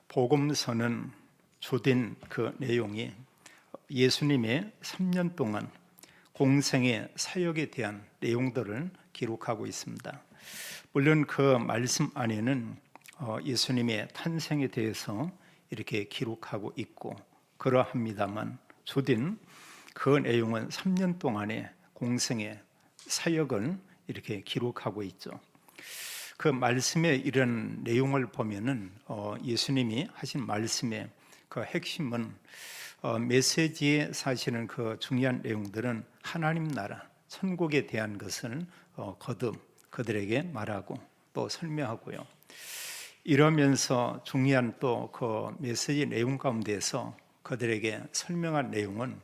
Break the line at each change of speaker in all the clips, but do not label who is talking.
복음서는 주된 그 내용이 예수님의 3년 동안 공생의 사역에 대한 내용들을 기록하고 있습니다. 물론 그 말씀 안에는 예수님의 탄생에 대해서 이렇게 기록하고 있고 그러합니다만, 주된 그 내용은 3년 동안의 공생의 사역을 이렇게 기록하고 있죠. 그 말씀의 이런 내용을 보면은 예수님이 하신 말씀의 그 핵심은 메시지에 사실은 그 중요한 내용들은 하나님 나라, 천국에 대한 것을 거듭 그들에게 말하고 또 설명하고요. 이러면서 중요한 또 그 메시지 내용 가운데서 그들에게 설명한 내용은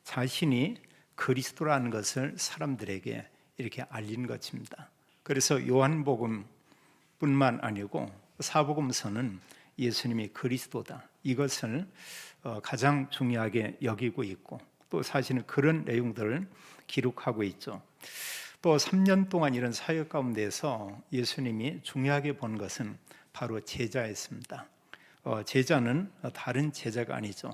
자신이 그리스도라는 것을 사람들에게 이렇게 알린 것입니다. 그래서 요한복음 뿐만 아니고 사복음서는 예수님이 그리스도다, 이것을 가장 중요하게 여기고 있고 또 사실은 그런 내용들을 기록하고 있죠. 또 3년 동안 이런 사역 가운데서 예수님이 중요하게 본 것은 바로 제자였습니다. 제자는 다른 제자가 아니죠.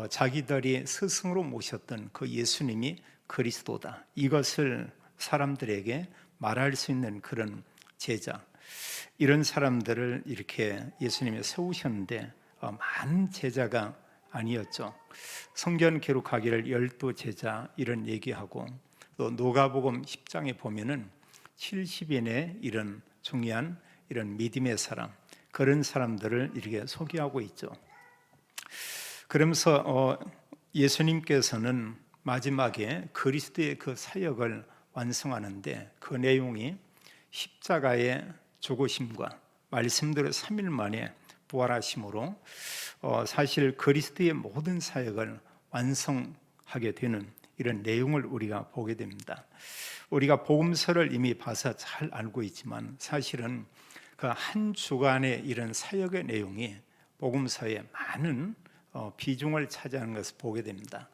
자기들이 스승으로 모셨던 그 예수님이 그리스도다, 이것을 사람들에게 말할 수 있는 그런 제자, 이런 사람들을 이렇게 예수님이 세우셨는데 많은 제자가 아니었죠. 성경 기록하기를 12제자 이런 얘기하고, 또 누가복음 10장에 보면은 70인의 이런 중요한 이런 믿음의 사람, 그런 사람들을 이렇게 소개하고 있죠. 그러면서 예수님께서는 마지막에 그리스도의 그 사역을 완성하는데 그 내용이 십자가의 죽으심과 말씀대로 3일 만에 부활하심으로 사실 그리스도의 모든 사역을 완성하게 되는 이런 내용을 우리가 보게 됩니다. 우리가 복음서를 이미 봐서 잘 알고 있지만 사실은 그 한 주간의 이런 사역의 내용이 복음서에 많은 비중을 차지하는 것을 보게 됩니다.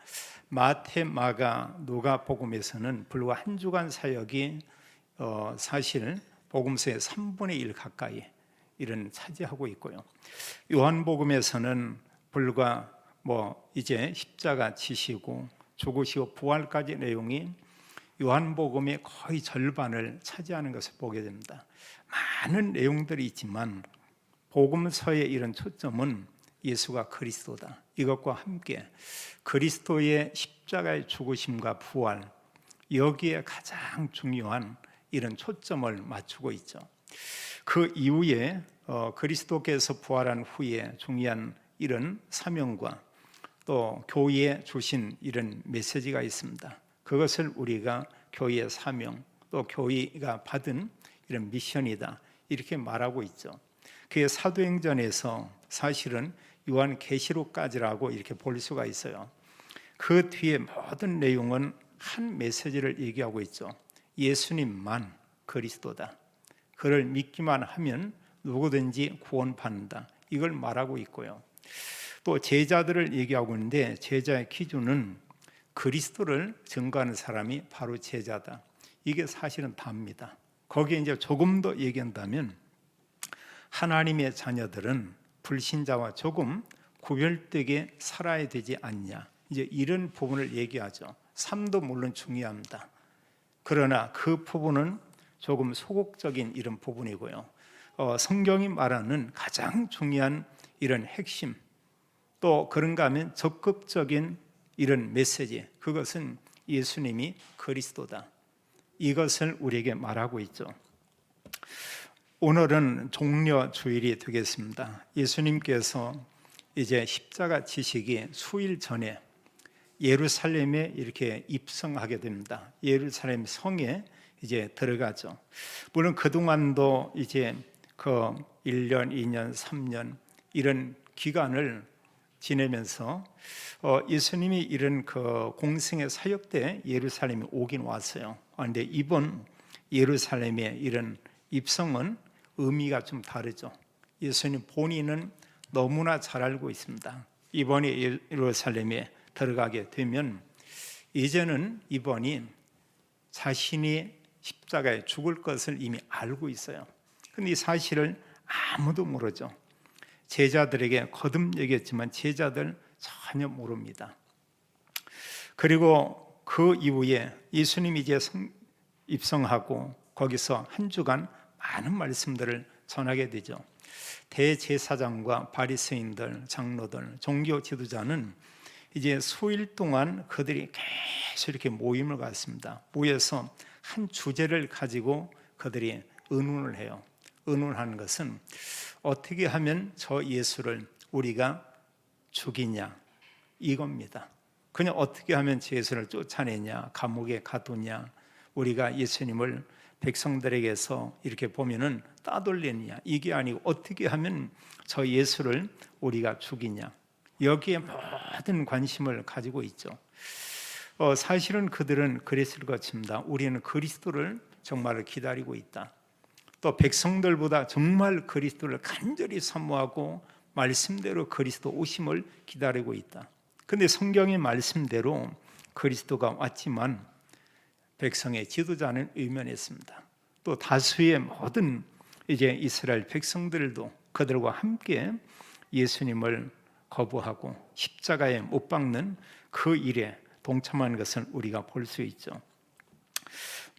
마태, 마가, 누가복음에서는 불과 한 주간 사역이 사실 복음서의 3분의 1 가까이 이런 차지하고 있고요. 요한복음에서는 불과 이제 십자가 지시고 죽으시고 부활까지 내용이 요한복음의 거의 절반을 차지하는 것을 보게 됩니다. 많은 내용들이 있지만 복음서의 이런 초점은 예수가 그리스도다, 이것과 함께 그리스도의 십자가의 죽으심과 부활, 여기에 가장 중요한 이런 초점을 맞추고 있죠. 그 이후에 그리스도께서 부활한 후에 중요한 이런 사명과 또 교회에 주신 이런 메시지가 있습니다. 그것을 우리가 교회의 사명, 또 교회가 받은 이런 미션이다, 이렇게 말하고 있죠. 그게 사도행전에서 사실은 요한계시록까지라고 이렇게 볼 수가 있어요. 그 뒤에 모든 내용은 한 메시지를 얘기하고 있죠. 예수님만 그리스도다, 그를 믿기만 하면 누구든지 구원받는다, 이걸 말하고 있고요. 또 제자들을 얘기하고 있는데 제자의 기준은 그리스도를 증거하는 사람이 바로 제자다, 이게 사실은 답니다. 거기에 이제 조금 더 얘기한다면 하나님의 자녀들은 불신자와 조금 구별되게 살아야 되지 않냐, 이제 이런 부분을 얘기하죠. 삶도 물론 중요합니다. 그러나 그 부분은 조금 소극적인 이런 부분이고요. 성경이 말하는 가장 중요한 이런 핵심, 또 그런가 하면 적극적인 이런 메시지, 그것은 예수님이 그리스도다, 이것을 우리에게 말하고 있죠. 오늘은 종려 주일이 되겠습니다. 예수님께서 이제 십자가 지시기 수일 전에 예루살렘에 이렇게 입성하게 됩니다. 예루살렘 성에 이제 들어가죠. 물론 그동안도 이제 그 1년, 2년, 3년 이런 기간을 지내면서 예수님이 이런 그 공생의 사역 때 예루살렘에 오긴 왔어요. 그런데 이번 예루살렘의 이런 입성은 의미가 좀 다르죠. 예수님 본인은 너무나 잘 알고 있습니다. 이번에 예루살렘에 들어가게 되면 이제는 이번이 자신이 십자가에 죽을 것을 이미 알고 있어요. 근데 이 사실을 아무도 모르죠. 제자들에게 거듭 얘기했지만 제자들 전혀 모릅니다. 그리고 그 이후에 예수님이 이제 입성하고 거기서 한 주간 많은 말씀들을 전하게 되죠. 대제사장과 바리새인들, 장로들, 종교 지도자는 이제 수일 동안 그들이 계속 이렇게 모임을 갖습니다. 모여서 한 주제를 가지고 그들이 의논을 해요. 의논하는 것은 어떻게 하면 저 예수를 우리가 죽이냐 이겁니다. 그냥 어떻게 하면 저 예수를 쫓아내냐, 감옥에 가두냐, 우리가 예수님을 백성들에게서 이렇게 보면은 따돌리느냐, 이게 아니고 어떻게 하면 저 예수를 우리가 죽이냐, 여기에 모든 관심을 가지고 있죠. 사실은 그들은 그랬을 것입니다. 우리는 그리스도를 정말 기다리고 있다. 또 백성들보다 정말 그리스도를 간절히 사모하고 말씀대로 그리스도 오심을 기다리고 있다. 근데 성경의 말씀대로 그리스도가 왔지만 백성의 지도자는 의면했습니다. 또 다수의 모든 이제 이스라엘 백성들도 그들과 함께 예수님을 거부하고 십자가에 못 박는 그 일에 동참한 것을 우리가 볼 수 있죠.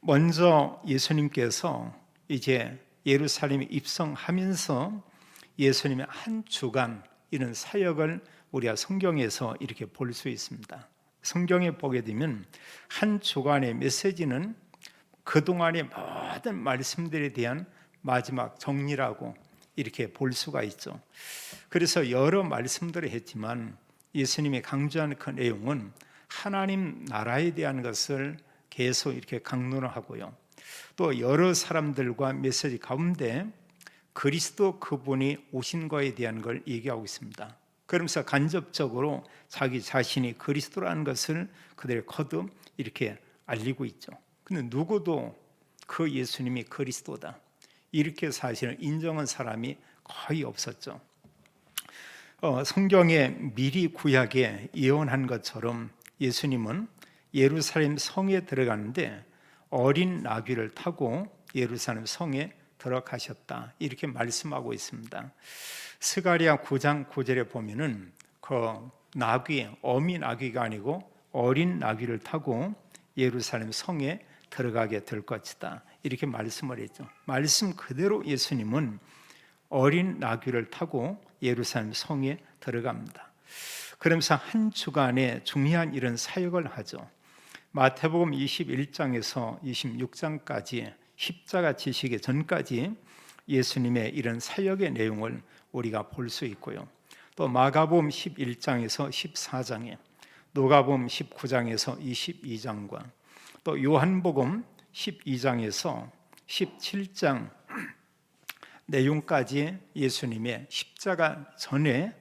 먼저 예수님께서 이제 예루살렘에 입성하면서 예수님의 한 주간 이런 사역을 우리가 성경에서 이렇게 볼 수 있습니다. 성경에 보게 되면 한 주간의 메시지는 그동안의 모든 말씀들에 대한 마지막 정리라고 이렇게 볼 수가 있죠. 그래서 여러 말씀들을 했지만 예수님이 강조하는 그 내용은 하나님 나라에 대한 것을 계속 이렇게 강론을 하고요. 또 여러 사람들과 메시지 가운데 그리스도 그분이 오신 거에 대한 걸 얘기하고 있습니다. 그러면서 간접적으로 자기 자신이 그리스도라는 것을 그들의 거듭 이렇게 알리고 있죠. 근데 누구도 그 예수님이 그리스도다 이렇게 사실은 인정한 사람이 거의 없었죠. 성경에 미리 구약에 예언한 것처럼 예수님은 예루살렘 성에 들어가는데 어린 나귀를 타고 예루살렘 성에 들어가셨다 이렇게 말씀하고 있습니다. 스가랴 9장 9절에 보면은 그 나귀, 어미 나귀가 아니고 어린 나귀를 타고 예루살렘 성에 들어가게 될 것이다 이렇게 말씀을 했죠. 말씀 그대로 예수님은 어린 나귀를 타고 예루살렘 성에 들어갑니다. 그러면서 한 주간에 중요한 이런 사역을 하죠. 마태복음 21장에서 26장까지 십자가 지시기 전까지 예수님의 이런 사역의 내용을 우리가 볼 수 있고요. 또 마가복음 11장에서 14장에, 누가복음 19장에서 22장과 또 요한복음 12장에서 17장 내용까지 예수님의 십자가 전에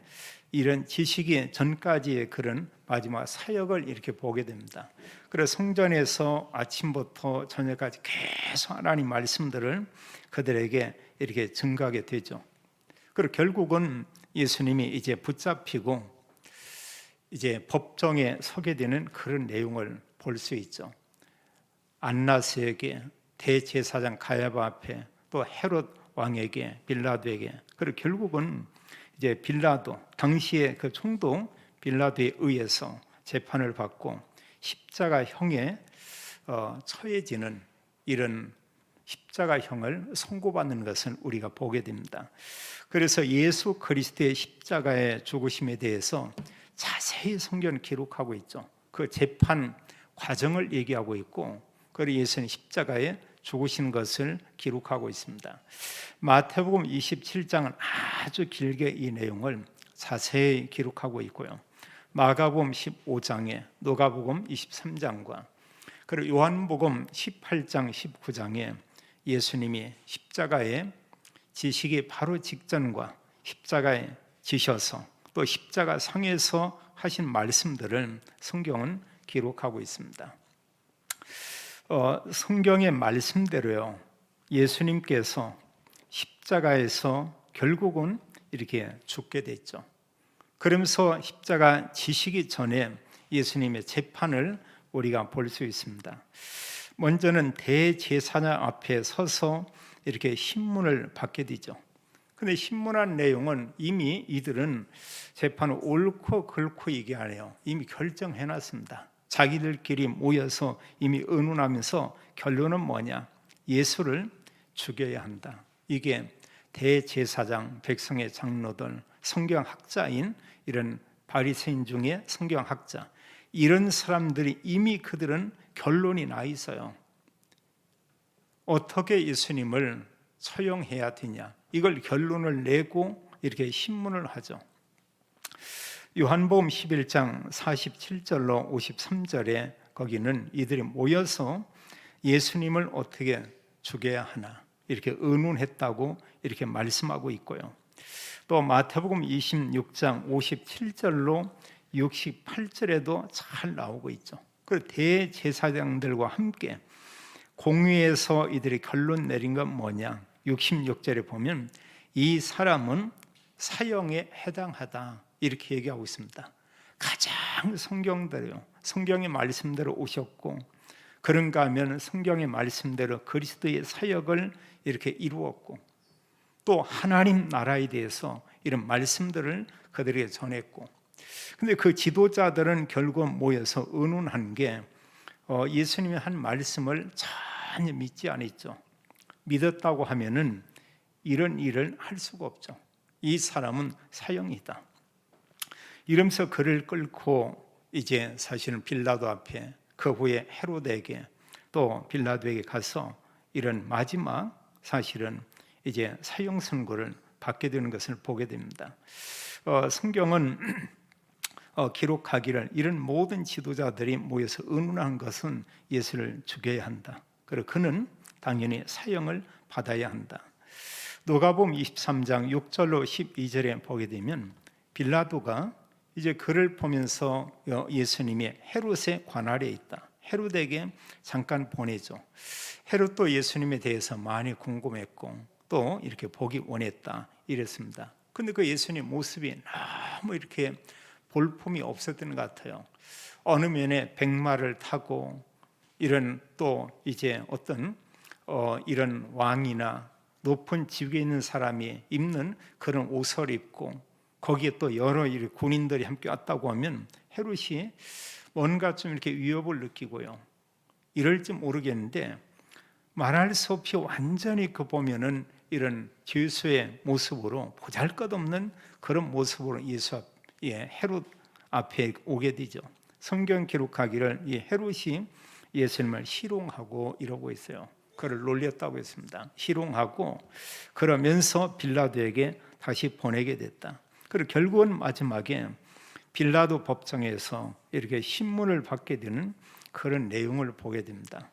이런 지시기 전까지의 그런 마지막 사역을 이렇게 보게 됩니다. 그래서 성전에서 아침부터 저녁까지 계속 하나님 말씀들을 그들에게 이렇게 증거하게 되죠. 그리고 결국은 예수님이 이제 붙잡히고 이제 법정에 서게 되는 그런 내용을 볼 수 있죠. 안나스에게, 대제사장 가야바 앞에, 또 헤롯 왕에게, 빌라도에게, 그리고 결국은 이제 빌라도, 당시의 그 총독 빌라도에 의해서 재판을 받고 십자가형에 처해지는 이런 십자가형을 선고받는 것을 우리가 보게 됩니다. 그래서 예수 그리스도의 십자가의 죽으심에 대해서 자세히 성경을 기록하고 있죠. 그 재판 과정을 얘기하고 있고, 그리고 예수는 십자가에 죽으신 것을 기록하고 있습니다. 마태복음 27장은 아주 길게 이 내용을 자세히 기록하고 있고요. 마가복음 15장에, 누가복음 23장과 그리고 요한복음 18장 19장에 예수님이 십자가에 지시기 바로 직전과 십자가에 지셔서 또 십자가 상에서 하신 말씀들을 성경은 기록하고 있습니다. 성경의 말씀대로요, 예수님께서 십자가에서 결국은 이렇게 죽게 됐죠. 그러면서 십자가 지시기 전에 예수님의 재판을 우리가 볼 수 있습니다. 먼저는 대제사장 앞에 서서 이렇게 신문을 받게 되죠. 근데 신문한 내용은 이미 이들은 재판을 옳고 그렇고 얘기 안 해요. 이미 결정해놨습니다. 자기들끼리 모여서 이미 의논하면서 결론은 뭐냐? 예수를 죽여야 한다. 이게 대제사장, 백성의 장로들, 성경학자인 이런 바리새인 중에 성경학자, 이런 사람들이 이미 그들은 결론이 나 있어요. 어떻게 예수님을 처형해야 되냐, 이걸 결론을 내고 이렇게 신문을 하죠. 요한복음 11장 47절로 53절에 거기는 이들이 모여서 예수님을 어떻게 죽여야 하나 이렇게 의논했다고 이렇게 말씀하고 있고요. 또 마태복음 26장 57절로 68절에도 잘 나오고 있죠. 그 대제사장들과 함께 공의에서 이들이 결론 내린 건 뭐냐? 66절에 보면 이 사람은 사형에 해당하다 이렇게 얘기하고 있습니다. 가장 성경대로, 성경의 말씀대로 오셨고, 그런가 하면 성경의 말씀대로 그리스도의 사역을 이렇게 이루었고, 또 하나님 나라에 대해서 이런 말씀들을 그들에게 전했고, 근데 그 지도자들은 결국 모여서 의논한 게 예수님이 한 말씀을 전혀 믿지 않았죠. 믿었다고 하면은 이런 일을 할 수가 없죠. 이 사람은 사형이다. 이러면서 그를 끌고 이제 사실은 빌라도 앞에, 그 후에 헤로데에게, 또 빌라도에게 가서 이런 마지막 사실은 이제 사형 선고를 받게 되는 것을 보게 됩니다. 성경은 기록하기를 이런 모든 지도자들이 모여서 의논한 것은 예수를 죽여야 한다. 그리고 그는 당연히 사형을 받아야 한다. 누가복음 23장 6절로 12절에 보게 되면 빌라도가 이제 그를 보면서 예수님이 헤롯의 관할에 있다, 헤롯에게 잠깐 보내죠. 헤롯도 예수님에 대해서 많이 궁금했고 또 이렇게 보기 원했다 이랬습니다. 근데 그 예수님 모습이 너무 이렇게 볼품이 없었던 것 같아요. 어느 면에 백마를 타고 이런 또 이제 어떤 이런 왕이나 높은 지위에 있는 사람이 입는 그런 옷을 입고 거기에 또 여러 군인들이 함께 왔다고 하면 헤롯이 뭔가 좀 이렇게 위협을 느끼고요. 이럴지 모르겠는데 말할 수 없이 완전히 그 보면은 이런 죄수의 모습으로, 보잘것없는 그런 모습으로 예수 헤롯 앞에 오게 되죠. 성경 기록하기를 이 헤롯이 예수님을 희롱하고 이러고 있어요. 그를 놀렸다고 했습니다. 희롱하고 그러면서 빌라도에게 다시 보내게 됐다. 그리고 결국은 마지막에 빌라도 법정에서 이렇게 신문을 받게 되는 그런 내용을 보게 됩니다.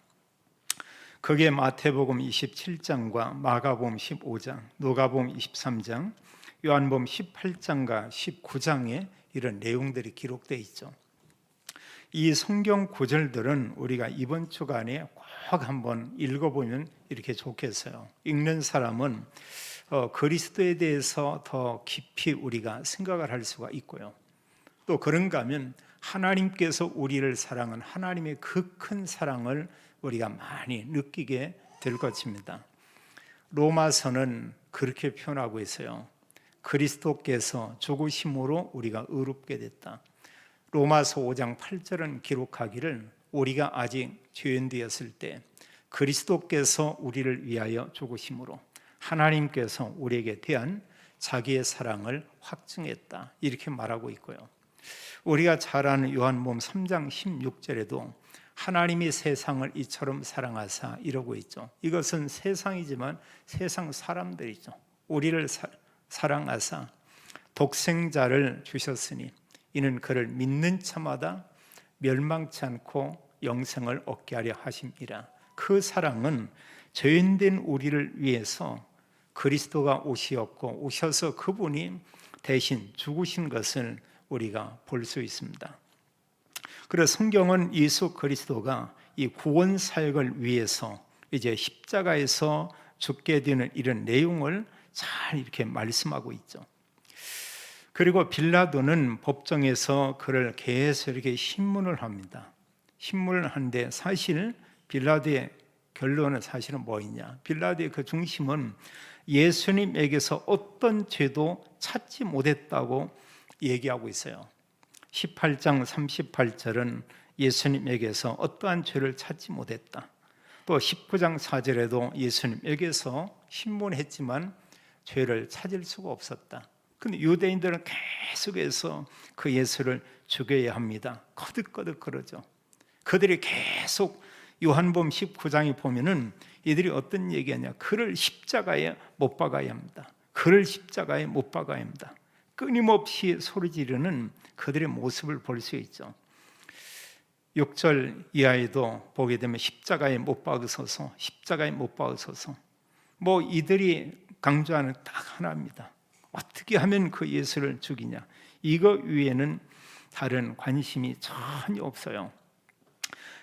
그게 마태복음 27장과 마가복음 15장, 누가복음 23장, 요한복음 18장과 19장에 이런 내용들이 기록되어 있죠. 이 성경 구절들은 우리가 이번 주간에 꼭 한번 읽어보면 이렇게 좋겠어요. 읽는 사람은 그리스도에 대해서 더 깊이 우리가 생각을 할 수가 있고요. 또 그런가 하면 하나님께서 우리를 사랑한 하나님의 그 큰 사랑을 우리가 많이 느끼게 될 것입니다. 로마서는 그렇게 표현하고 있어요. 그리스도께서 죽으심으로 우리가 의롭게 됐다. 로마서 5장 8절은 기록하기를 우리가 아직 죄인 되었을 때 그리스도께서 우리를 위하여 죽으심으로 하나님께서 우리에게 대한 자기의 사랑을 확증했다, 이렇게 말하고 있고요. 우리가 잘 아는 요한복음 3장 16절에도 하나님이 세상을 이처럼 사랑하사 이러고 있죠. 이것은 세상이지만 세상 사람들이죠. 우리를 사랑하사 독생자를 주셨으니 이는 그를 믿는 자마다 멸망치 않고 영생을 얻게 하려 하심이라. 그 사랑은 죄인된 우리를 위해서 그리스도가 오셔서 그분이 대신 죽으신 것을 우리가 볼 수 있습니다. 그래서 성경은 예수 그리스도가 이 구원 사역을 위해서 이제 십자가에서 죽게 되는 이런 내용을 잘 이렇게 말씀하고 있죠. 그리고 빌라도는 법정에서 그를 계속 이렇게 신문을 합니다. 신문을 하는데 사실 빌라도의 결론은 사실은 뭐였냐? 빌라도의 그 중심은 예수님에게서 어떤 죄도 찾지 못했다고 얘기하고 있어요. 18장 38절은 예수님에게서 어떠한 죄를 찾지 못했다. 또 19장 4절에도 예수님에게서 신문했지만 죄를 찾을 수가 없었다. 근데 유대인들은 계속해서 그 예수를 죽여야 합니다. 거듭거듭 그러죠. 그들이 계속 요한복음 19장에 보면은 이들이 어떤 얘기하냐? 그를 십자가에 못 박아야 합니다. 그를 십자가에 못 박아야 합니다. 끊임없이 소리 지르는 그들의 모습을 볼 수 있죠. 6절 이하에도 보게 되면 십자가에 못 박으소서, 십자가에 못 박으소서. 뭐 이들이 강조하는 딱 하나입니다. 어떻게 하면 그 예수를 죽이냐? 이거 위에는 다른 관심이 전혀 없어요.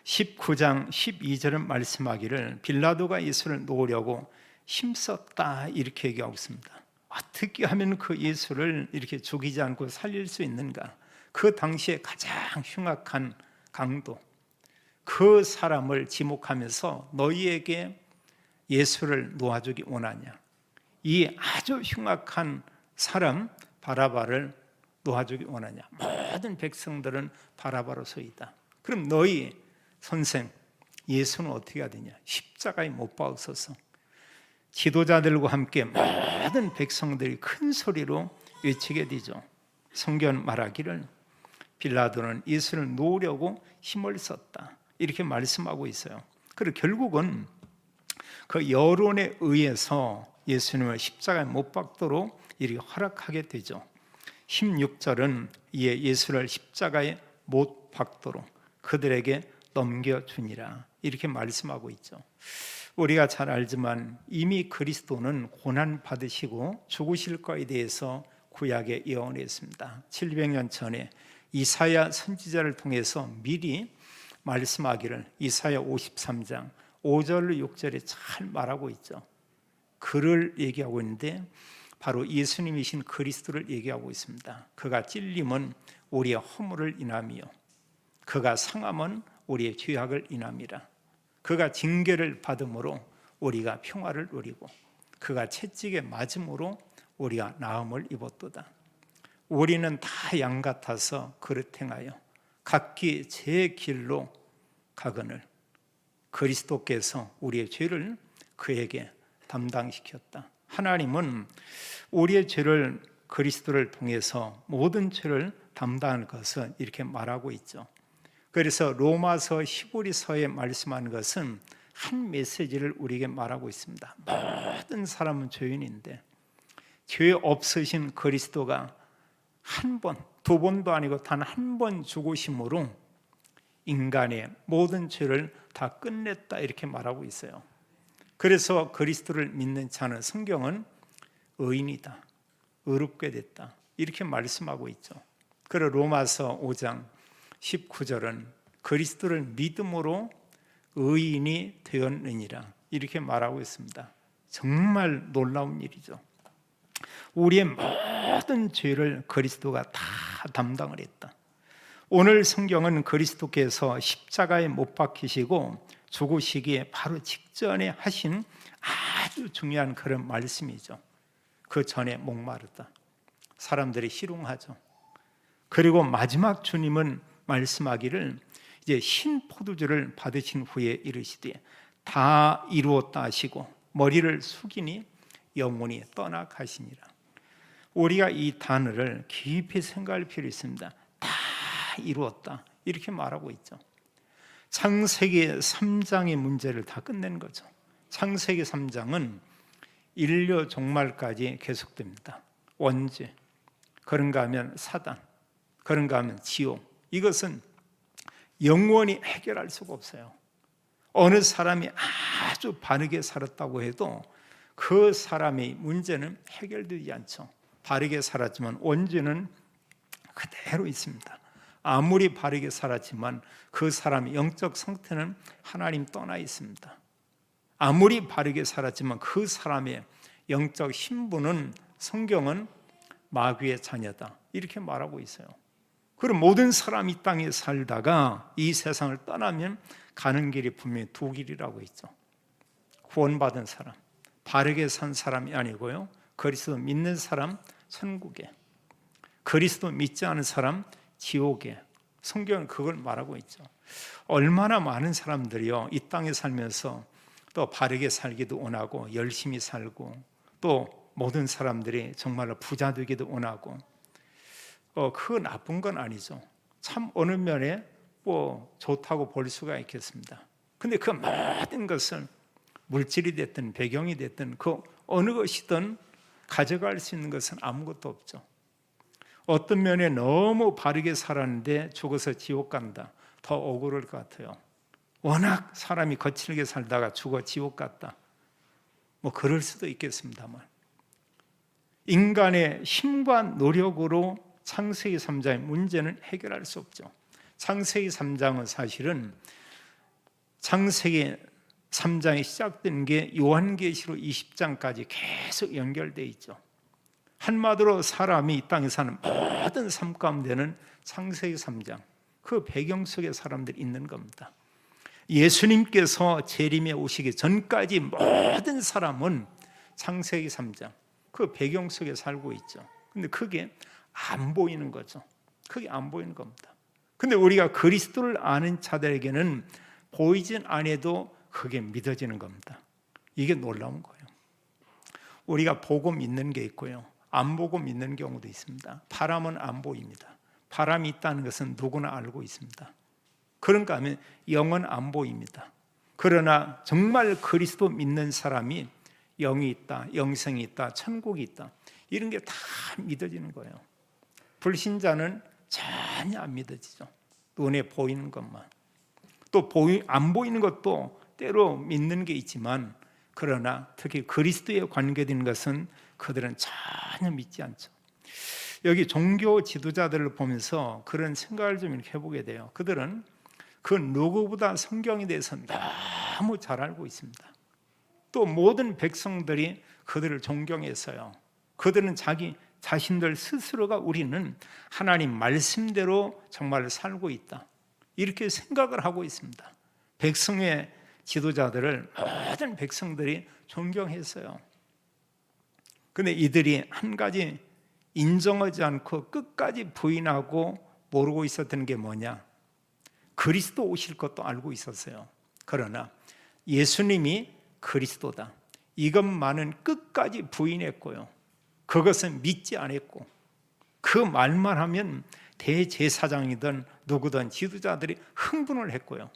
19장 12절은 말씀하기를 빌라도가 예수를 놓으려고 힘썼다 이렇게 얘기하고 있습니다. 어떻게 하면 그 예수를 이렇게 죽이지 않고 살릴 수 있는가? 그 당시에 가장 흉악한 강도, 그 사람을 지목하면서 너희에게 예수를 놓아주기 원하냐? 이 아주 흉악한 사람 바라바를 놓아주기 원하냐? 모든 백성들은 바라바로 서이다. 그럼 너희 선생 예수는 어떻게 해야 되냐? 십자가에 못 박으소서. 지도자들과 함께 모든 백성들이 큰 소리로 외치게 되죠. 성경 말하기를 빌라도는 예수를 놓으려고 힘을 썼다 이렇게 말씀하고 있어요. 그리고 결국은 그 여론에 의해서 예수님을 십자가에 못 박도록 이렇게 허락하게 되죠. 16절은 이에 예수를 십자가에 못 박도록 그들에게 넘겨주니라 이렇게 말씀하고 있죠. 우리가 잘 알지만 이미 그리스도는 고난 받으시고 죽으실 것에 대해서 구약에 예언했습니다. 700년 전에 이사야 선지자를 통해서 미리 말씀하기를 이사야 53장 5절 6절에 잘 말하고 있죠. 그를 얘기하고 있는데 바로 예수님이신 그리스도를 얘기하고 있습니다. 그가 찔림은 우리의 허물을 인함이요 그가 상함은 우리의 죄악을 인함이라. 그가 징계를 받음으로 우리가 평화를 누리고 그가 채찍에 맞음으로 우리가 나음을 입었도다. 우리는 다 양 같아서 그릇 행하여 각기 제 길로 가거늘 그리스도께서 우리의 죄를 그에게 담당시켰다. 하나님은 우리의 죄를 그리스도를 통해서 모든 죄를 담당할 것을 이렇게 말하고 있죠. 그래서 로마서 15리서에 말씀하는 것은 한 메시지를 우리에게 말하고 있습니다. 모든 사람은 죄인인데 죄 없으신 그리스도가 한 번, 두 번도 아니고 단 한 번 죽으심으로 인간의 모든 죄를 다 끝냈다 이렇게 말하고 있어요. 그래서 그리스도를 믿는 자는 성경은 의인이다, 의롭게 됐다 이렇게 말씀하고 있죠. 그리고 로마서 5장 19절은 그리스도를 믿음으로 의인이 되었느니라 이렇게 말하고 있습니다. 정말 놀라운 일이죠. 우리의 모든 죄를 그리스도가 다 담당을 했다. 오늘 성경은 그리스도께서 십자가에 못 박히시고 죽으시기에 바로 직전에 하신 아주 중요한 그런 말씀이죠. 그 전에 목마르다. 사람들이 희롱하죠. 그리고 마지막 주님은 말씀하기를 이제 신 포도주를 받으신 후에 이르시되 다 이루었다 하시고 머리를 숙이니 영혼이 떠나가시니라. 우리가 이 단어를 깊이 생각할 필요 있습니다. 다 이루었다 이렇게 말하고 있죠. 창세기 3장의 문제를 다 끝낸 거죠. 창세기 3장은 인류 종말까지 계속됩니다. 원죄, 그런가 하면 사단, 그런가 하면 지옥. 이것은 영원히 해결할 수가 없어요. 어느 사람이 아주 바르게 살았다고 해도 그 사람의 문제는 해결되지 않죠. 바르게 살았지만 원죄는 그대로 있습니다. 아무리 바르게 살았지만 그 사람의 영적 상태는 하나님 떠나 있습니다. 아무리 바르게 살았지만 그 사람의 영적 신분은 성경은 마귀의 자녀다 이렇게 말하고 있어요. 그럼 모든 사람이 이 땅에 살다가 이 세상을 떠나면 가는 길이 분명히 두 길이라고 있죠. 구원받은 사람, 바르게 산 사람이 아니고요, 그리스도 믿는 사람 천국에, 그리스도 믿지 않은 사람 지옥에. 성경은 그걸 말하고 있죠. 얼마나 많은 사람들이요, 이 땅에 살면서 또 바르게 살기도 원하고 열심히 살고, 또 모든 사람들이 정말로 부자 되기도 원하고, 그 나쁜 건 아니죠. 참 어느 면에 뭐 좋다고 볼 수가 있겠습니다. 근데 그 모든 것을 물질이 됐든 배경이 됐든 그 어느 것이든 가져갈 수 있는 것은 아무것도 없죠. 어떤 면에 너무 바르게 살았는데 죽어서 지옥 간다, 더 억울할 것 같아요. 워낙 사람이 거칠게 살다가 죽어 지옥 갔다, 뭐 그럴 수도 있겠습니다만, 인간의 힘과 노력으로 창세기 3장의 문제는 해결할 수 없죠. 창세기 3장은 사실은 창세기 3장이 시작된 게 요한계시록 20장까지 계속 연결되어 있죠. 한마디로 사람이 이 땅에 사는 모든 삶 가운데는 창세기 3장, 그 배경 속에 사람들이 있는 겁니다. 예수님께서 재림에 오시기 전까지 모든 사람은 창세기 3장, 그 배경 속에 살고 있죠. 근데 그게 안 보이는 거죠. 그게 안 보이는 겁니다. 근데 우리가 그리스도를 아는 자들에게는 보이진 않아도 그게 믿어지는 겁니다. 이게 놀라운 거예요. 우리가 보고 믿는 게 있고요, 안 보고 믿는 경우도 있습니다. 바람은 안 보입니다. 바람이 있다는 것은 누구나 알고 있습니다. 그런가 하면 영은 안 보입니다. 그러나 정말 그리스도 믿는 사람이 영이 있다, 영생이 있다, 천국이 있다, 이런 게 다 믿어지는 거예요. 불신자는 전혀 안 믿어지죠. 눈에 보이는 것만. 또 안 보이는 것도 때로 믿는 게 있지만, 그러나 특히 그리스도에 관계된 것은 그들은 전혀 믿지 않죠. 여기 종교 지도자들을 보면서 그런 생각을 좀 이렇게 해보게 돼요. 그들은 그 누구보다 성경에 대해서 너무 잘 알고 있습니다. 또 모든 백성들이 그들을 존경했어요. 그들은 자기 자신들 스스로가 우리는 하나님 말씀대로 정말 살고 있다, 이렇게 생각을 하고 있습니다. 백성의 지도자들을 모든 백성들이 존경했어요. 그런데 이들이 한 가지 인정하지 않고 끝까지 부인하고 모르고 있었던 게 뭐냐? 그리스도 오실 것도 알고 있었어요. 그러나 예수님이 그리스도다, 이것만은 끝까지 부인했고요, 그것은 믿지 않았고, 그 말만 하면 대제사장이든 누구든 지도자들이 흥분을 했고요.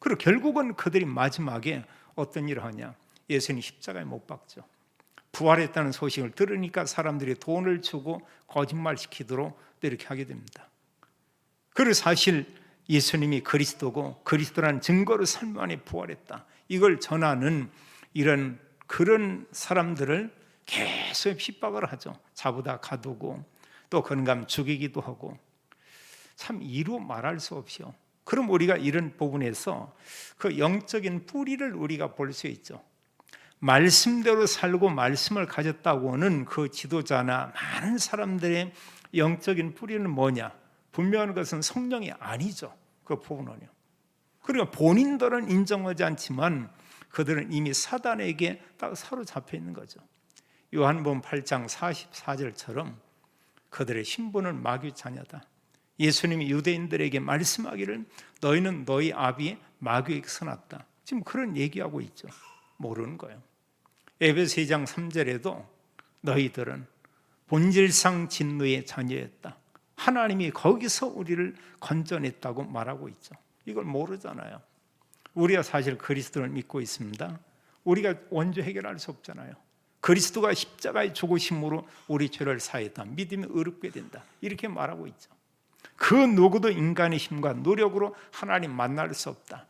그리고 결국은 그들이 마지막에 어떤 일을 하냐? 예수님 십자가에 못 박죠. 부활했다는 소식을 들으니까 사람들이 돈을 주고 거짓말시키도록 이렇게 하게 됩니다. 그리고 사실 예수님이 그리스도고 그리스도라는 증거로 삶 안에 부활했다, 이걸 전하는 이런 그런 사람들을 계속 핍박을 하죠. 잡아다 가두고 또 그런가 하면 죽이기도 하고, 참 이루 말할 수 없이요. 그럼 우리가 이런 부분에서 그 영적인 뿌리를 우리가 볼 수 있죠. 말씀대로 살고 말씀을 가졌다고는 그 지도자나 많은 사람들의 영적인 뿌리는 뭐냐? 분명한 것은 성령이 아니죠. 그 부분은요. 그러니까 본인들은 인정하지 않지만 그들은 이미 사단에게 딱 사로잡혀 있는 거죠. 요한복음 8장 44절처럼 그들의 신분은 마귀 자녀다. 예수님이 유대인들에게 말씀하기를 너희는 너희 아비 마귀에게 서났다, 지금 그런 얘기하고 있죠. 모르는 거예요. 에베소 2장 3절에도 너희들은 본질상 진노의 자녀였다, 하나님이 거기서 우리를 건져냈다고 말하고 있죠. 이걸 모르잖아요. 우리가 사실 그리스도를 믿고 있습니다. 우리가 원죄 해결할 수 없잖아요. 그리스도가 십자가에 죽으심으로 우리 죄를 사했다, 믿으면 의롭게 된다, 이렇게 말하고 있죠. 그 누구도 인간의 힘과 노력으로 하나님 만날 수 없다.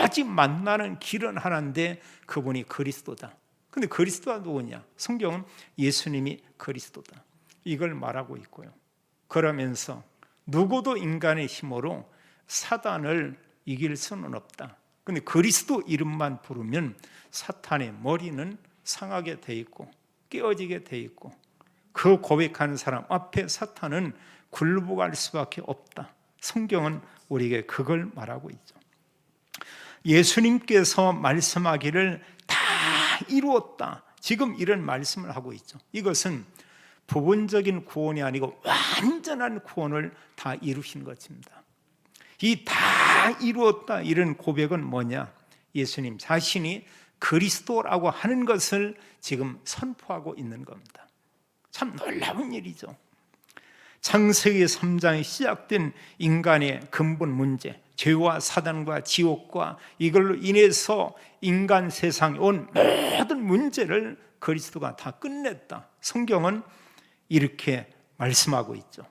오직 만나는 길은 하나인데 그분이 그리스도다. 근데 그리스도가 누구냐? 성경은 예수님이 그리스도다, 이걸 말하고 있고요. 그러면서 누구도 인간의 힘으로 사단을 이길 수는 없다. 근데 그리스도 이름만 부르면 사탄의 머리는 상하게 돼 있고 깨어지게 돼 있고, 그 고백하는 사람 앞에 사탄은 굴복할 수밖에 없다. 성경은 우리에게 그걸 말하고 있죠. 예수님께서 말씀하기를 다 이루었다. 지금 이런 말씀을 하고 있죠. 이것은 부분적인 구원이 아니고 완전한 구원을 다 이루신 것입니다. 이 다 이루었다 이런 고백은 뭐냐? 예수님 자신이 그리스도라고 하는 것을 지금 선포하고 있는 겁니다. 참 놀라운 일이죠. 창세기 3장에 시작된 인간의 근본 문제, 죄와 사단과 지옥과 이걸로 인해서 인간 세상에 온 모든 문제를 그리스도가 다 끝냈다. 성경은 이렇게 말씀하고 있죠.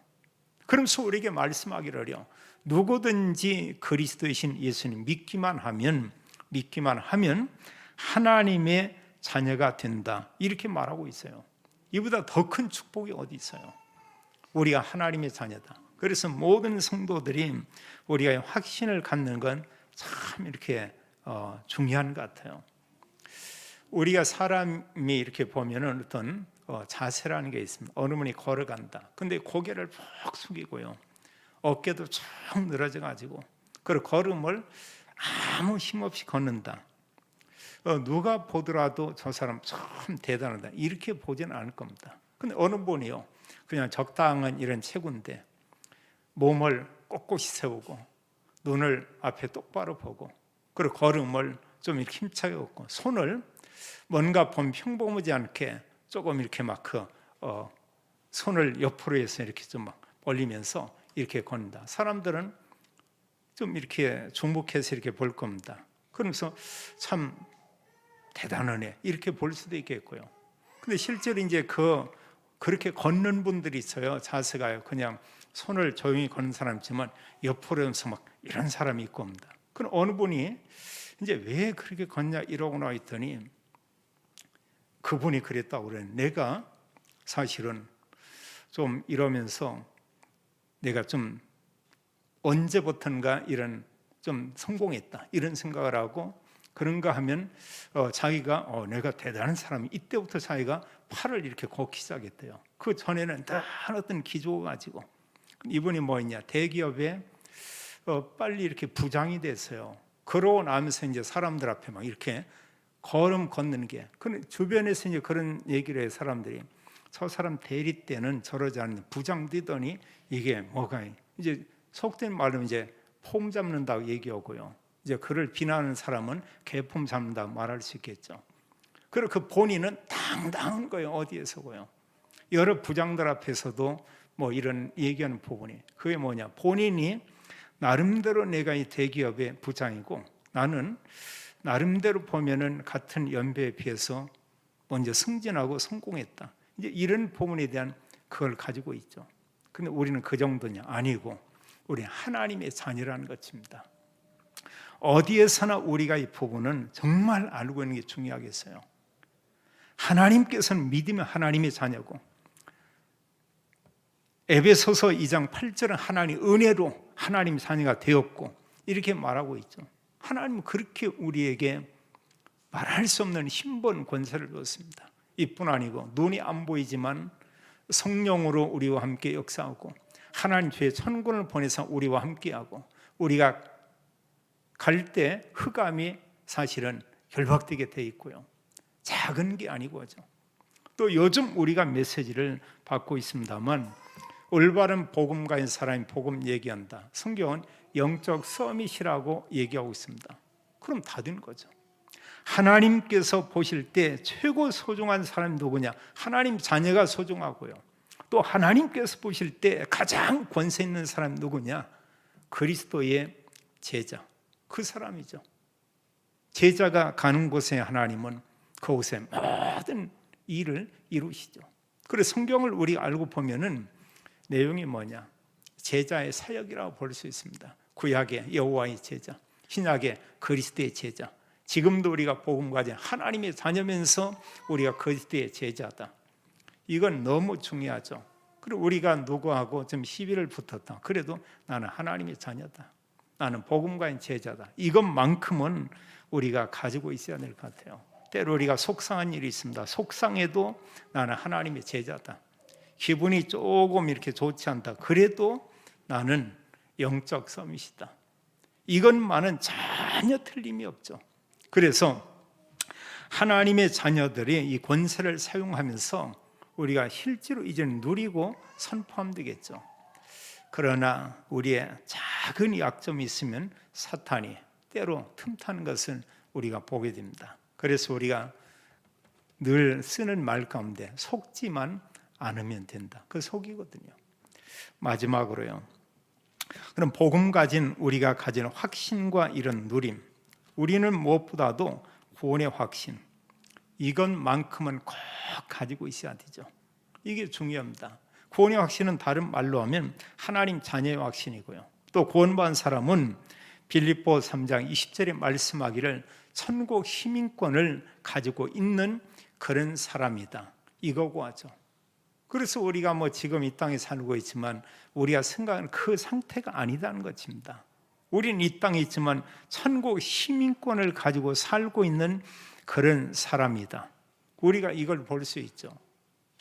그러면서 우리에게 말씀하기를요, 누구든지 그리스도이신 예수님 믿기만 하면 하나님의 자녀가 된다, 이렇게 말하고 있어요. 이보다 더 큰 축복이 어디 있어요? 우리가 하나님의 자녀다. 그래서 모든 성도들이 우리가 확신을 갖는 건 참 이렇게 중요한 것 같아요. 우리가 사람이 이렇게 보면은 어떤 자세라는 게 있습니다. 어느 분이 걸어간다. 근데 고개를 푹 숙이고요, 어깨도 쭉 늘어져 가지고 그리고 걸음을 아무 힘없이 걷는다. 누가 보더라도 저 사람 참 대단하다, 이렇게 보지는 않을 겁니다. 근데 어느 분이요, 그냥 적당한 이런 체구인데 몸을 꼿꼿이 세우고 눈을 앞에 똑바로 보고 그리고 걸음을 좀 이렇게 힘차게 걷고 손을 뭔가 보면 평범하지 않게 조금 이렇게 막 손을 옆으로 해서 이렇게 좀 막 벌리면서 이렇게 걷는다. 사람들은 좀 이렇게 주목해서 이렇게 볼 겁니다. 그러면서 참 대단하네, 이렇게 볼 수도 있겠고요. 근데 실제로 이제 그렇게 걷는 분들이 있어요. 자세가요, 그냥 손을 조용히 걷는 사람이지만 옆으로 해서 막 이런 사람이 있고 합니다. 그럼 어느 분이 이제 왜 그렇게 걷냐 이러고 나와 있더니 그분이 그랬다고 그래요. 내가 사실은 좀 이러면서 내가 좀 언제부턴가 이런 좀 성공했다 이런 생각을 하고, 그런가 하면 자기가 내가 대단한 사람이, 이때부터 자기가 팔을 이렇게 걷기 시작했대요. 그 전에는 다 어떤 기조가 가지고, 이분이 뭐였냐, 대기업에 빨리 이렇게 부장이 됐어요. 그러고 나면서 이제 사람들 앞에 막 이렇게 걸음 걷는 게, 주변에서 이제 그런 얘기를 해요. 사람들이 저 사람 대리 때는 저러지 않는 부장 되더니 이게 뭐가, 이제 속된 말로 이제 폼 잡는다고 얘기하고요. 이제 그를 비난하는 사람은 개폼 잡는다고 말할 수 있겠죠. 그리고 그 본인은 당당한 거예요. 어디에서고요. 여러 부장들 앞에서도 뭐 이런 얘기하는 부분이, 그게 뭐냐, 본인이 나름대로 내가 이 대기업의 부장이고 나는 나름대로 보면은 같은 연배에 비해서 먼저 승진하고 성공했다. 이제 이런 부분에 대한 그걸 가지고 있죠. 근데 우리는 그 정도냐? 아니고 우리 하나님의 자녀라는 것입니다. 어디에서나 우리가 이 부분은 정말 알고 있는 게 중요하겠어요. 하나님께서는 믿으면 하나님의 자녀고, 에베소서 2장 8절은 하나님 은혜로 하나님 자녀가 되었고 이렇게 말하고 있죠. 하나님은 그렇게 우리에게 말할 수 없는 힘본 권세를 줬습니다. 이뿐 아니고 눈이 안 보이지만 성령으로 우리와 함께 역사하고 하나님 주의 천군을 보내서 우리와 함께하고, 우리가 갈 때 흑암이 사실은 결박되게 돼 있고요. 작은 게 아니고죠. 또 요즘 우리가 메시지를 받고 있습니다만 올바른 복음가인 사람이 복음 얘기한다. 성경은 영적 서밋이라고 얘기하고 있습니다. 그럼 다 된 거죠. 하나님께서 보실 때 최고 소중한 사람이 누구냐? 하나님 자녀가 소중하고요. 또 하나님께서 보실 때 가장 권세 있는 사람이 누구냐? 그리스도의 제자, 그 사람이죠. 제자가 가는 곳에 하나님은 그곳에 모든 일을 이루시죠. 그래서 성경을 우리가 알고 보면은 내용이 뭐냐? 제자의 사역이라고 볼 수 있습니다. 구약의 여호와의 제자, 신약의 그리스도의 제자. 지금도 우리가 복음 가진 하나님의 자녀면서 우리가 그리스도의 제자다. 이건 너무 중요하죠. 그리고 우리가 누구하고 좀 시비를 붙었다. 그래도 나는 하나님의 자녀다. 나는 복음가인 제자다. 이것만큼은 우리가 가지고 있어야 될 것 같아요. 때로 우리가 속상한 일이 있습니다. 속상해도 나는 하나님의 제자다. 기분이 조금 이렇게 좋지 않다. 그래도 나는 영적 서밋이다. 이것만은 전혀 틀림이 없죠. 그래서 하나님의 자녀들이 이 권세를 사용하면서 우리가 실제로 이제 누리고 선포하면 되겠죠. 그러나 우리의 작은 약점이 있으면 사탄이 때로 틈타는 것을 우리가 보게 됩니다. 그래서 우리가 늘 쓰는 말 가운데 속지만 않으면 된다. 그 속이거든요. 마지막으로요. 그럼 복음 가진 우리가 가진 확신과 이런 누림, 우리는 무엇보다도 구원의 확신, 이것만큼은 꼭 가지고 있어야 되죠. 이게 중요합니다. 구원의 확신은 다른 말로 하면 하나님 자녀의 확신이고요. 또 구원받은 사람은 빌립보 3장 20절에 말씀하기를 천국 시민권을 가지고 있는 그런 사람이다. 이거고 하죠. 그래서 우리가 지금 이 땅에 살고 있지만 우리가 생각하는 그 상태가 아니다는 것입니다. 우리는 이 땅에 있지만 천국 시민권을 가지고 살고 있는 그런 사람이다. 우리가 이걸 볼 수 있죠.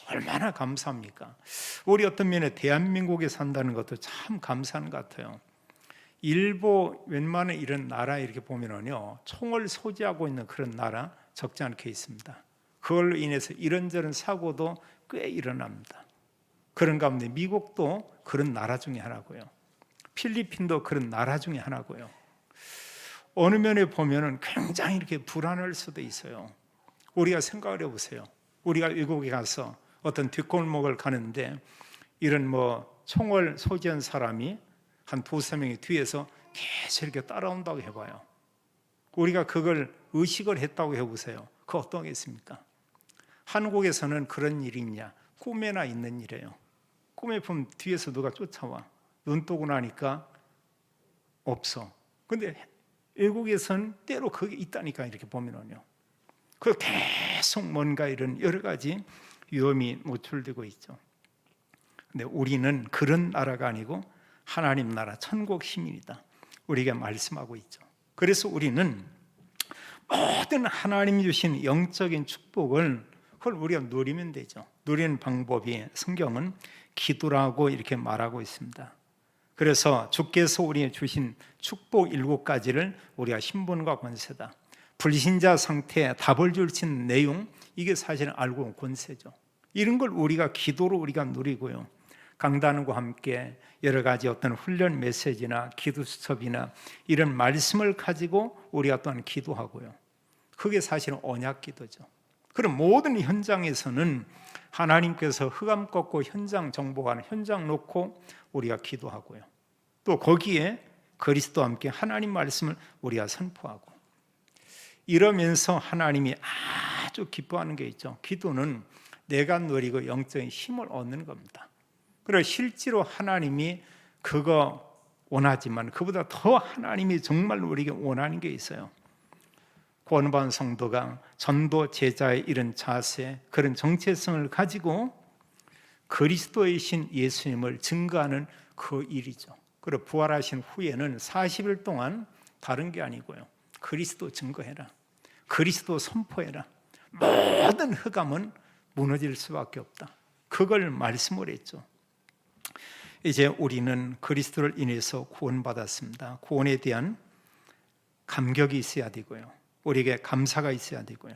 얼마나 감사합니까? 우리 어떤 면에 대한민국에 산다는 것도 참 감사한 것 같아요. 일부 웬만한 이런 나라 이렇게 보면은요, 총을 소지하고 있는 그런 나라 적지 않게 있습니다. 그걸로 인해서 이런저런 사고도 꽤 일어납니다. 그런 가운데 미국도 그런 나라 중에 하나고요. 필리핀도 그런 나라 중에 하나고요. 어느 면에 보면은 굉장히 이렇게 불안할 수도 있어요. 우리가 생각을 해보세요. 우리가 외국에 가서 어떤 뒷골목을 가는데 이런 총을 소지한 사람이 한 두세 명이 뒤에서 계속 이렇게 따라온다고 해봐요. 우리가 그걸 의식을 했다고 해보세요. 그거 어떠겠습니까? 한국에서는 그런 일이 있냐? 꿈에나 있는 일이에요. 꿈에 보면 뒤에서 누가 쫓아와. 눈 뜨고 나니까 없어. 근데 외국에서는 때로 그게 있다니까 이렇게 보면은요. 그 계속 뭔가 이런 여러 가지 위험이 노출되고 있죠. 근데 우리는 그런 나라가 아니고 하나님 나라 천국 시민이다. 우리가 말씀하고 있죠. 그래서 우리는 모든 하나님이 주신 영적인 축복을 그걸 우리가 누리면 되죠. 누리는 방법이 성경은 기도라고 이렇게 말하고 있습니다. 그래서 주께서 우리에게 주신 축복 7가지를 우리가 신분과 권세다. 불신자 상태에 답을 주신 내용, 이게 사실은 알고 권세죠. 이런 걸 우리가 기도로 우리가 누리고요. 강단과 함께 여러 가지 어떤 훈련 메시지나 기도 수첩이나 이런 말씀을 가지고 우리가 또한 기도하고요. 그게 사실은 언약 기도죠. 그럼 모든 현장에서는 하나님께서 흑암 꺾고 현장 정복하는 현장 놓고 우리가 기도하고요. 또 거기에 그리스도와 함께 하나님 말씀을 우리가 선포하고 이러면서 하나님이 아주 기뻐하는 게 있죠. 기도는 내가 누리고 영적인 힘을 얻는 겁니다. 그래서 실제로 하나님이 그거 원하지만 그보다 더 하나님이 정말 우리에게 원하는 게 있어요. 구원받은 성도가 전도 제자의 이런 자세, 그런 정체성을 가지고 그리스도의 신 예수님을 증거하는 그 일이죠. 그리고 부활하신 후에는 40일 동안 다른 게 아니고요. 그리스도 증거해라. 그리스도 선포해라. 모든 흑암은 무너질 수밖에 없다. 그걸 말씀을 했죠. 이제 우리는 그리스도를 인해서 구원받았습니다. 구원에 대한 감격이 있어야 되고요. 우리에게 감사가 있어야 되고요.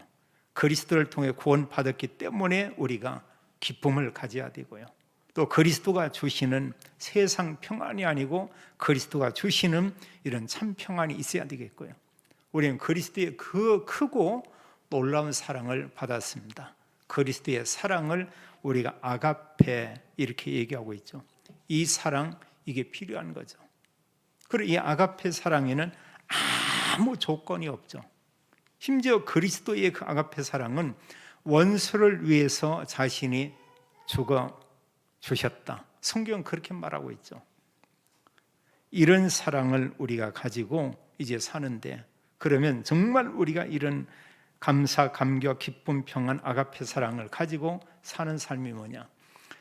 그리스도를 통해 구원받았기 때문에 우리가 기쁨을 가져야 되고요. 또 그리스도가 주시는 세상 평안이 아니고 그리스도가 주시는 이런 참 평안이 있어야 되겠고요. 우리는 그리스도의 그 크고 놀라운 사랑을 받았습니다. 그리스도의 사랑을 우리가 아가페 이렇게 얘기하고 있죠. 이 사랑, 이게 필요한 거죠. 그리고 이 아가페 사랑에는 아무 조건이 없죠. 심지어 그리스도의 그 아가페 사랑은 원수를 위해서 자신이 죽어 주셨다. 성경은 그렇게 말하고 있죠. 이런 사랑을 우리가 가지고 이제 사는데, 그러면 정말 우리가 이런 감사, 감격, 기쁨, 평안, 아가페 사랑을 가지고 사는 삶이 뭐냐?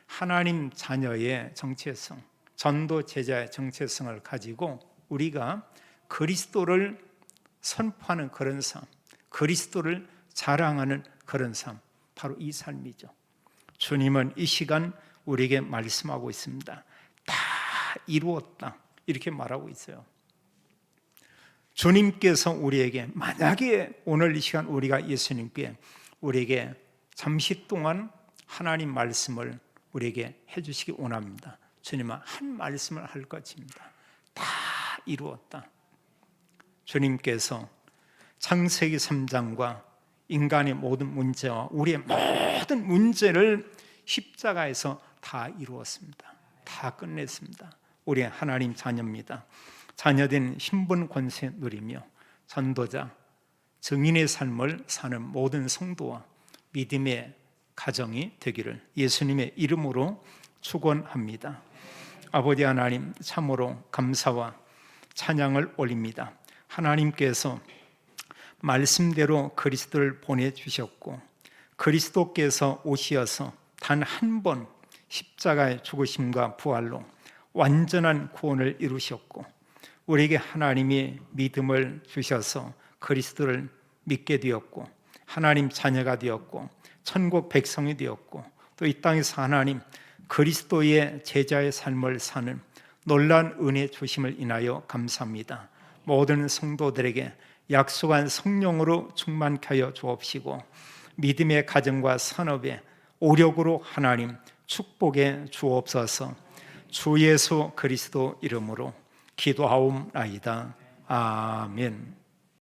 하나님 자녀의 정체성, 전도 제자의 정체성을 가지고 우리가 그리스도를 선포하는 그런 삶, 그리스도를 자랑하는 그런 삶, 바로 이 삶이죠. 주님은 이 시간 우리에게 말씀하고 있습니다. 다 이루었다, 이렇게 말하고 있어요. 주님께서 우리에게, 만약에 오늘 이 시간 우리가 예수님께 우리에게 잠시 동안 하나님 말씀을 우리에게 해주시기 원합니다. 주님은 한 말씀을 할 것입니다. 다 이루었다. 주님께서 창세기 3장과 인간의 모든 문제와 우리의 모든 문제를 십자가에서 다 이루었습니다. 다 끝냈습니다. 우리 하나님 자녀입니다. 자녀된 신분 권세 누리며 전도자, 증인의 삶을 사는 모든 성도와 믿음의 가정이 되기를 예수님의 이름으로 축원합니다. 아버지 하나님, 참으로 감사와 찬양을 올립니다. 하나님께서 말씀대로 그리스도를 보내주셨고 그리스도께서 오시어서 단 한 번 십자가의 죽으심과 부활로 완전한 구원을 이루셨고 우리에게 하나님이 믿음을 주셔서 그리스도를 믿게 되었고 하나님 자녀가 되었고 천국 백성이 되었고 또 이 땅에서 하나님 그리스도의 제자의 삶을 사는 놀라운 은혜 주심을 인하여 감사합니다. 모든 성도들에게 약속한 성령으로 충만케 하여 주옵시고 믿음의 가정과 산업에 오력으로 하나님 축복해 주옵소서. 주 예수 그리스도 이름으로 기도하옵나이다. 아멘.